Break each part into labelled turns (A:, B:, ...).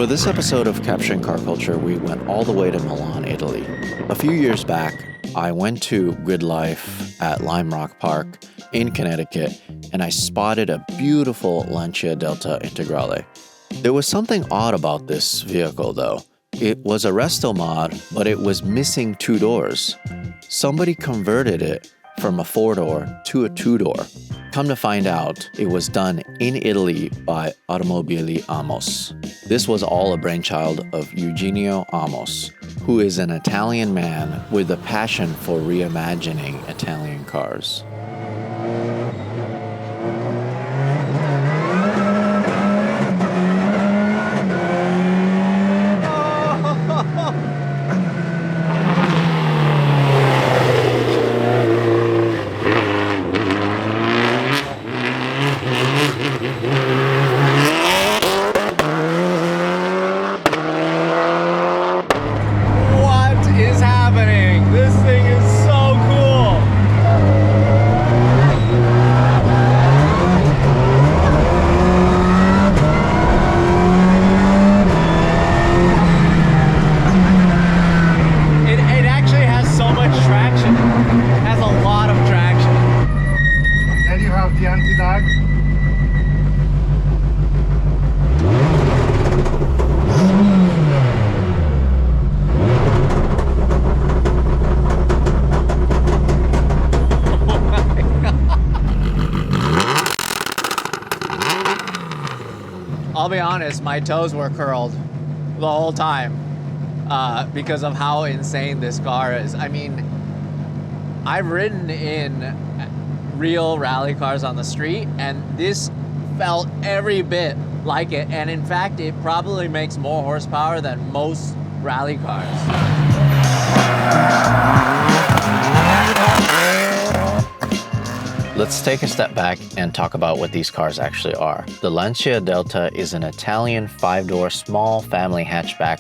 A: For this episode of Capturing Car Culture, we went all the way to Milan, Italy. A few years back, I went to Grid Life at Lime Rock Park in Connecticut, and I spotted a beautiful Lancia Delta Integrale. There was something odd about this vehicle, though. It was a resto mod, but it was missing two doors. Somebody converted it from a four-door to a two-door. Come to find out, it was done in Italy by Automobili Amos. This was all a brainchild of Eugenio Amos, who is an Italian man with a passion for reimagining Italian cars.
B: I'll be honest, my toes were curled the whole time because of how insane this car is. I mean, I've ridden in real rally cars on the street, and this felt every bit like it. And in fact, it probably makes more horsepower than most rally cars.
A: Let's take a step back and talk about what these cars actually are. The Lancia Delta is an Italian five-door small family hatchback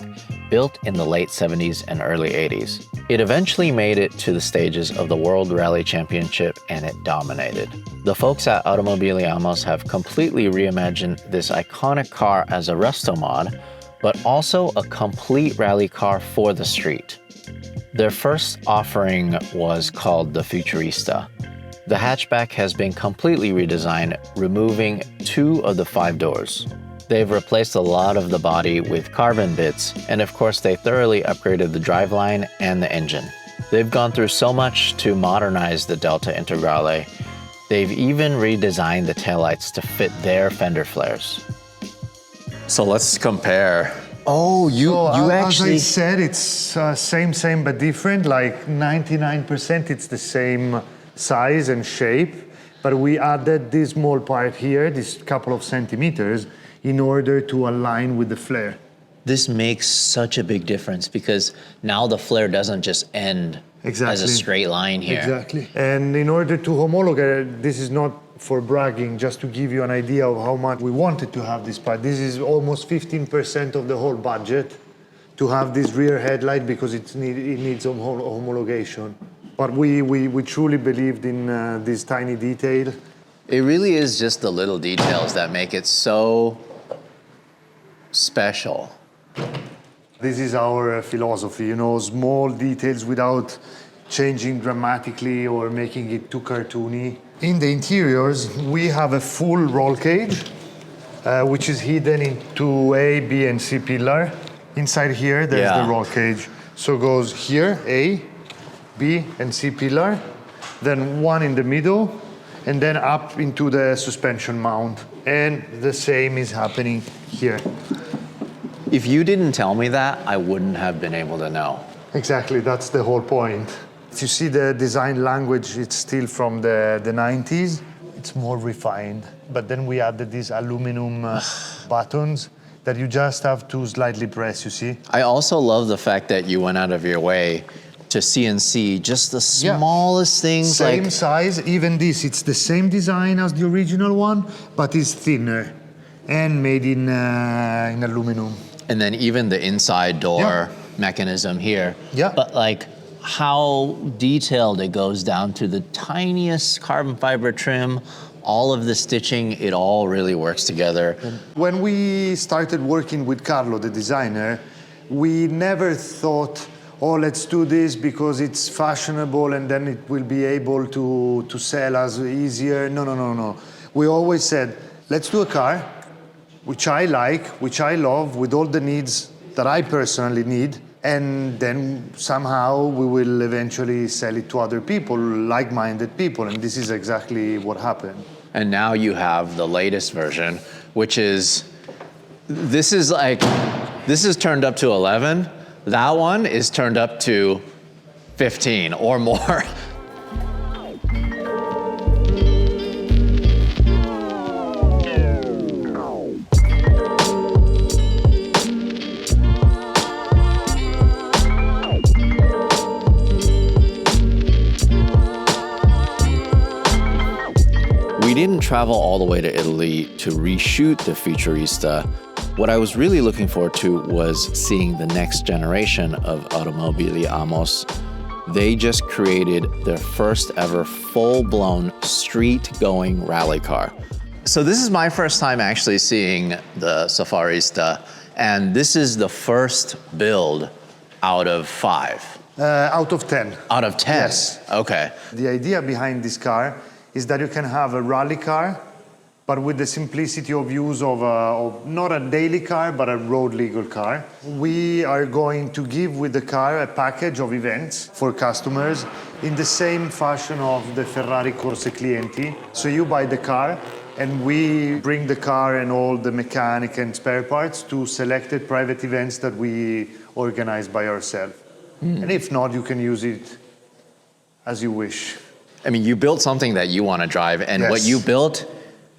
A: built in the late 70s and early 80s. It eventually made it to the stages of the World Rally Championship, and it dominated. The folks at Automobili Amos have completely reimagined this iconic car as a resto mod, but also a complete rally car for the street. Their first offering was called the Futurista. The hatchback has been completely redesigned, removing two of the five doors. They've replaced a lot of the body with carbon bits, and of course they thoroughly upgraded the driveline and the engine. They've gone through so much to modernize the Delta Integrale. They've even redesigned the taillights to fit their fender flares. So let's compare. Oh, you actually...
C: As I said, it's same but different. Like 99% it's the same size and shape, but we added this small part here, this couple of centimeters, in order to align with the flare.
A: This makes such a big difference because now the flare doesn't just end as a straight line here.
C: Exactly. And in order to homologate, this is not for bragging, just to give you an idea of how much we wanted to have this part. This is almost 15% of the whole budget to have this rear headlight because it needs homologation. But we truly believed in this tiny detail.
A: It really is just the little details that make it so special.
C: This is our philosophy, you know, small details without changing dramatically or making it too cartoony. In the interiors, we have a full roll cage, which is hidden into A, B, and C pillar. Inside here, there's the roll cage. So it goes here, A, B, and C pillar, then one in the middle, and then up into the suspension mount. And the same is happening here.
A: If you didn't tell me that, I wouldn't have been able to know.
C: Exactly, that's the whole point. You see the design language, it's still from the 90s. It's more refined. But then we added these aluminum buttons that you just have to slightly press, you see?
A: I also love the fact that you went out of your way to CNC just the smallest things.
C: Same size, even this, it's the same design as the original one, but it's thinner and made in aluminum.
A: And then even the inside door mechanism here.
C: Yeah.
A: But like how detailed it goes down to the tiniest carbon fiber trim all of the stitching, it all really works together.
C: When we started working with Carlo, the designer, we never thought, oh, let's do this because it's fashionable and then it will be able to sell us easier. No, no, no, no. We always said, let's do a car which I like, which I love, with all the needs that I personally need, and then somehow we will eventually sell it to other people, like-minded people, and this is exactly what happened.
A: And now you have the latest version, which is, this is turned up to 11. That one is turned up to 15 or more. We didn't travel all the way to Italy to reshoot the Futurista. What I was really looking forward to was seeing the next generation of Automobili Amos. They just created their first ever full-blown street-going rally car. So this is my first time actually seeing the Safarista, and this is the first build out of 5.
C: Out of 10.
A: Out of 10?
C: Yes.
A: Okay.
C: The idea behind this car is that you can have a rally car, but with the simplicity of use of not a daily car, but a road legal car. We are going to give with the car a package of events for customers in the same fashion of the Ferrari Corse Clienti. So you buy the car, and we bring the car and all the mechanic and spare parts to selected private events that we organize by ourselves. And if not, you can use it as you wish.
A: I mean, you built something that you want to drive, and
C: Yes.
A: what you built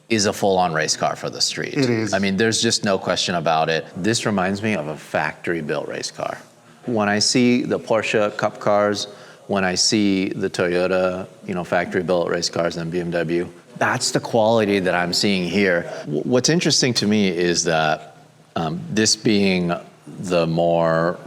A: is a full-on race car for the street.
C: It is.
A: I mean, there's just no question about it. This reminds me of a factory-built race car. When I see the Porsche Cup cars, when I see the Toyota, factory-built race cars and BMW, that's the quality that I'm seeing here. What's interesting to me is that this being the more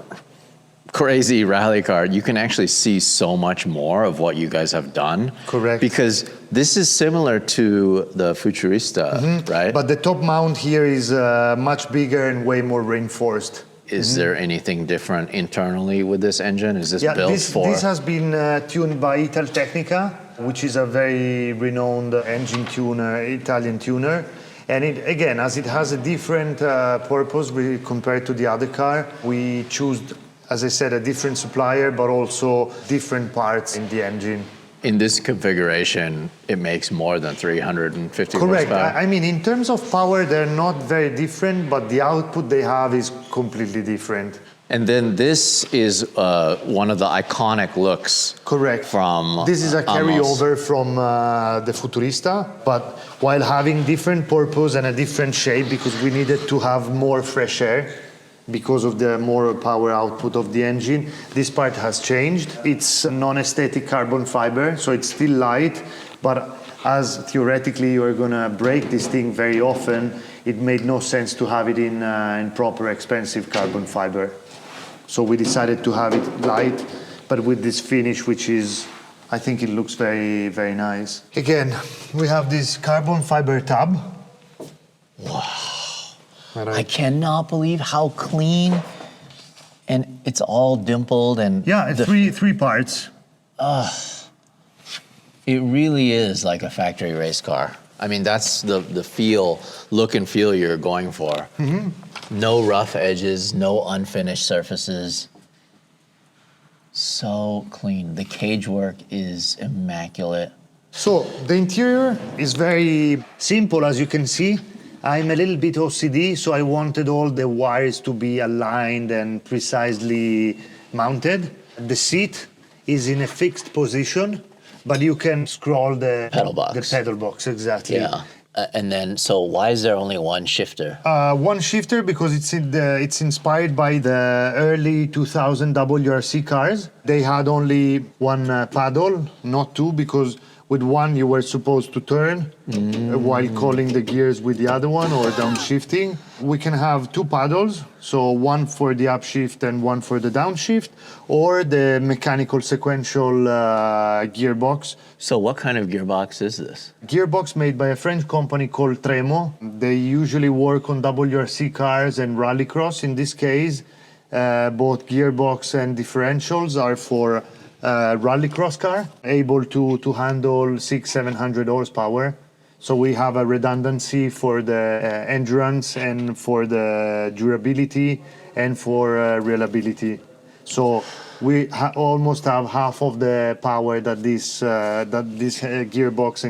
A: crazy rally car, you can actually see so much more of what you guys have done.
C: Correct.
A: Because this is similar to the Futurista, right?
C: But the top mount here is much bigger and way more reinforced.
A: Is there anything different internally with this engine? Is this built for?
C: This has been tuned by Italtecnica, which is a very renowned engine tuner, Italian tuner. And it, again, as it has a different purpose compared to the other car, we choose, as I said, a different supplier, but also different parts in the engine.
A: In this configuration, it makes more than 350
C: Correct.
A: horsepower.
C: I mean, in terms of power, they're not very different, but the output they have is completely different.
A: And then this is one of the iconic looks.
C: Correct.
A: From
C: This is a
A: Amos.
C: carryover from the Futurista, but while having different purpose and a different shape, because we needed to have more fresh air because of the more power output of the engine. This part has changed. It's non-aesthetic carbon fiber, so it's still light, but as theoretically you're gonna break this thing very often, it made no sense to have it in proper expensive carbon fiber. So we decided to have it light, but with this finish, which is, I think it looks very, very nice. Again, we have this carbon fiber tab.
A: Wow. I cannot believe how clean, and it's all dimpled and
C: Yeah, three parts.
A: it really is like a factory race car. I mean, that's the look and feel you're going for. No rough edges, no unfinished surfaces. So clean. The cage work is immaculate.
C: So the interior is very simple, as you can see. I'm a little bit OCD, so I wanted all the wires to be aligned and precisely mounted. The seat is in a fixed position, but you can scroll the
A: Pedal box.
C: The pedal box, exactly.
A: Yeah. And then, so why is there only one shifter?
C: One shifter because it's inspired by the early 2000 WRC cars. They had only one paddle, not two, because With one, you were supposed to turn while calling the gears with the other one or downshifting. We can have two paddles, so one for the upshift and one for the downshift, or the mechanical sequential gearbox.
A: So what kind of gearbox is this?
C: Gearbox made by a French company called Tremo. They usually work on WRC cars and rallycross. In this case, both gearbox and differentials are for rallycross car, able to handle 600-700 horsepower. So we have a redundancy for the endurance and for the durability and for reliability. So we almost have half of the power that this gearbox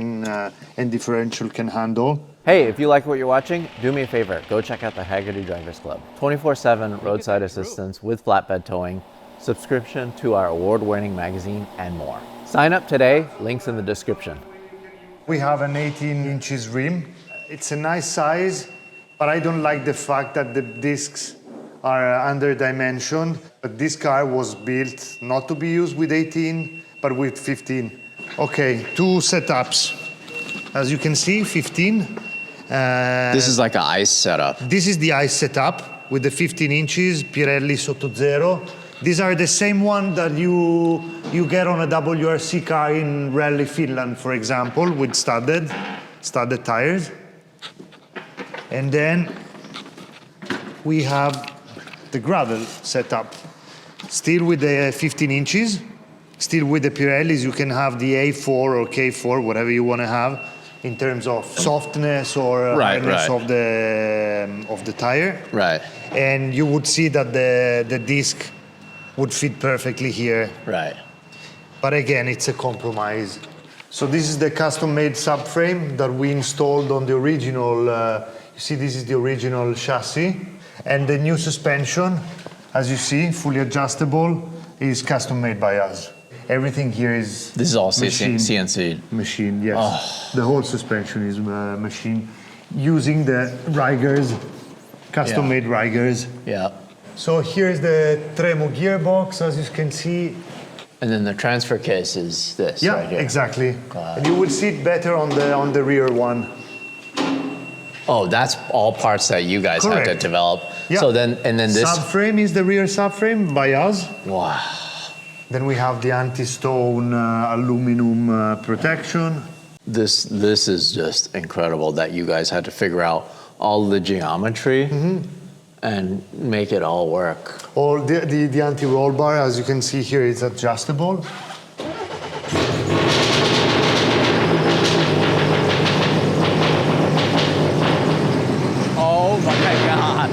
C: and differential can handle.
B: Hey, if you like what you're watching, do me a favor. Go check out the Hagerty Drivers Club. 24/7 roadside assistance with flatbed towing, subscription to our award-winning magazine, and more. Sign up today, links in the description.
C: We have an 18 inches rim. It's a nice size, but I don't like the fact that the discs are under-dimensioned. But this car was built not to be used with 18, but with 15. Okay, two setups. As you can see, 15.
A: This is like an ICE setup.
C: This is the ICE setup with the 15 inches, Pirelli Sotto Zero. These are the same one that you get on a WRC car in Rally Finland, for example, with studded tires. And then we have the gravel setup, still with the 15 inches, still with the Pirellis. You can have the A4 or K4, whatever you want to have, in terms of softness or hardness of the tire.
A: Right.
C: And you would see that the disc would fit perfectly here.
A: Right.
C: But again, it's a compromise. So this is the custom-made subframe that we installed on the original, you see this is the original chassis. And the new suspension, as you see, fully adjustable, is custom-made by us. Everything here is
A: This is all
C: machine.
A: CNC.
C: Machine, yes.
A: Oh.
C: The whole suspension is machine, using the Rigers, custom-made Rigers.
A: Yeah.
C: So here's the Tremo gearbox, as you can see.
A: And then the transfer case is this
C: Yeah,
A: right here.
C: exactly. And you will see it better on the rear one.
A: Oh, that's all parts that you guys had to
C: Correct.
A: develop.
C: Yeah.
A: So then, and then this.
C: Subframe is the rear subframe by us.
A: Wow.
C: Then we have the anti-stone aluminum protection.
A: This is just incredible that you guys had to figure out all the geometry and make it all work.
C: All the anti-roll bar, as you can see here, is adjustable.
B: Oh my God.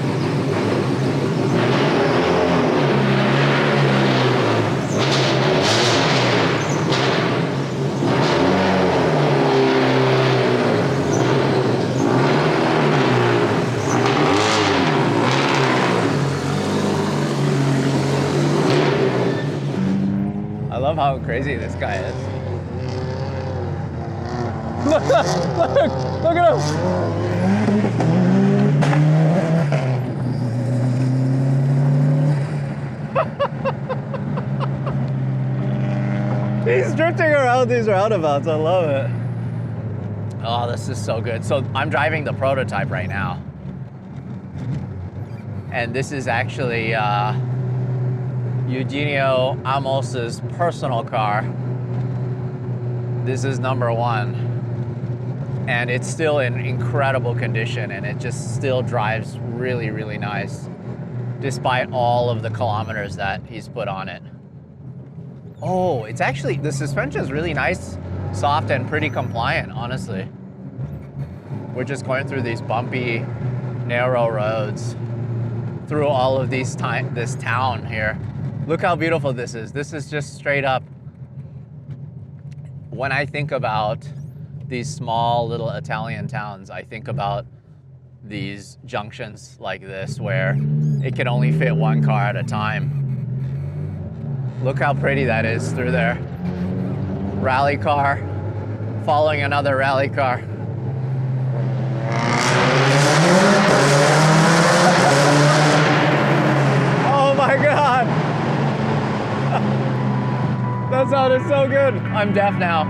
B: I love how crazy this guy is. Look at him. He's drifting around these roundabouts. I love it. Oh, this is so good. So I'm driving the prototype right now. And this is actually Eugenio Amos's personal car. This is #1. And it's still in incredible condition, and it just still drives really, really nice, despite all of the kilometers that he's put on it. Oh, it's actually, the suspension is really nice, soft, and pretty compliant, honestly. We're just going through these bumpy, narrow roads through all of this town here. Look how beautiful this is. This is just straight up. When I think about these small little Italian towns, I think about these junctions like this where it can only fit one car at a time. Look how pretty that is through there. Rally car, following another rally car. Oh my God! That sounded so good. I'm deaf now.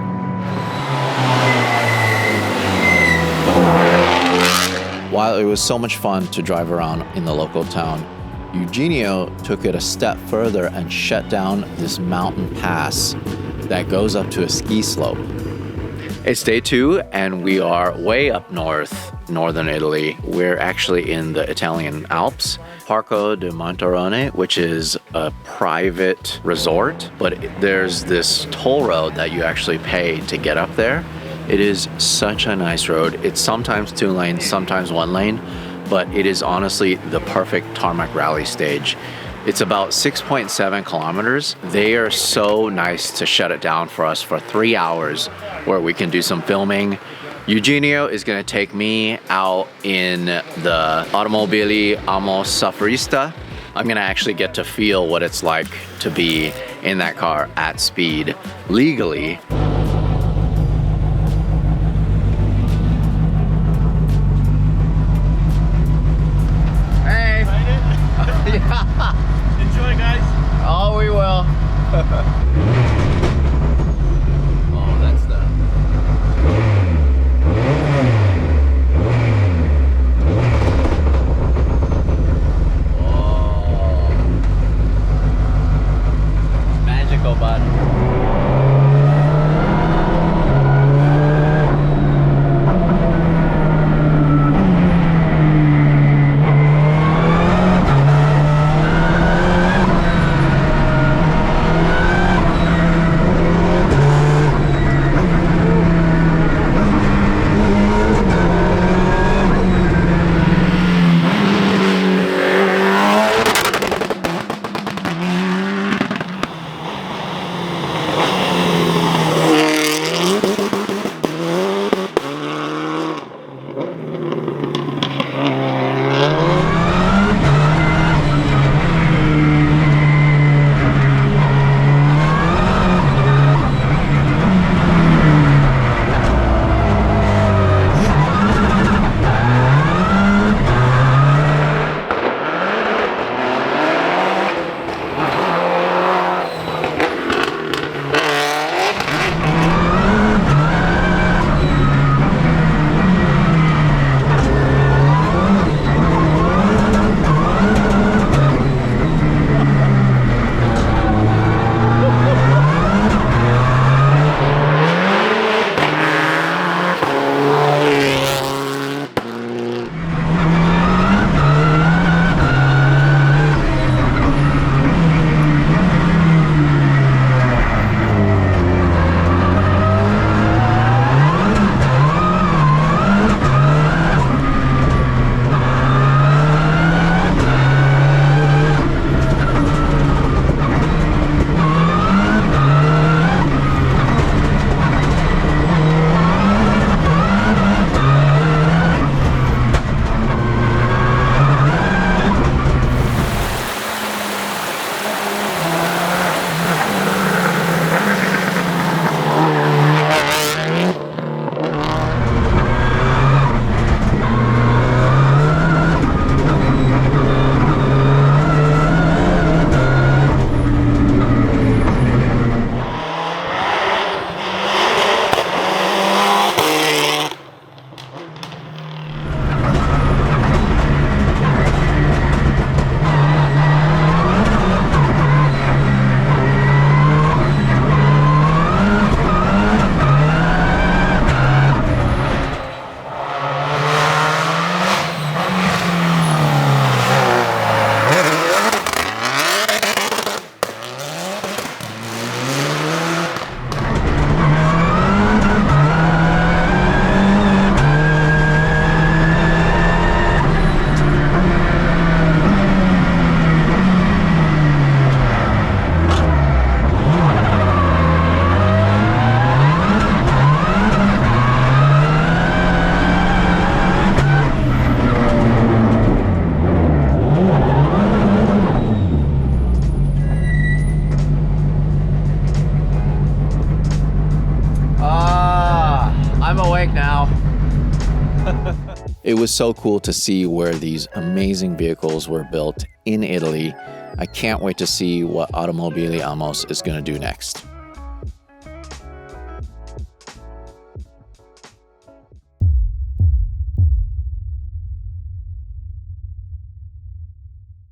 A: While it was so much fun to drive around in the local town, Eugenio took it a step further and shut down this mountain pass that goes up to a ski slope. It's day 2 and we are way up north, northern Italy. We're actually in the Italian Alps, Parco di Monterone, which is a private resort, but there's this toll road that you actually pay to get up there. It is such a nice road. It's sometimes 2 lanes, sometimes 1 lane, but it is honestly the perfect tarmac rally stage. It's about 6.7 kilometers. They are so nice to shut it down for us for 3 hours where we can do some filming. Eugenio is gonna take me out in the Automobili Amos Safarista. I'm gonna actually get to feel what it's like to be in that car at speed, legally.
D: Enjoy, guys.
B: Oh, we will.
A: Oh, that's the... Oh. Magical, bud. It was so cool to see where these amazing vehicles were built in Italy. I can't wait to see what Automobili Amos is going to do next.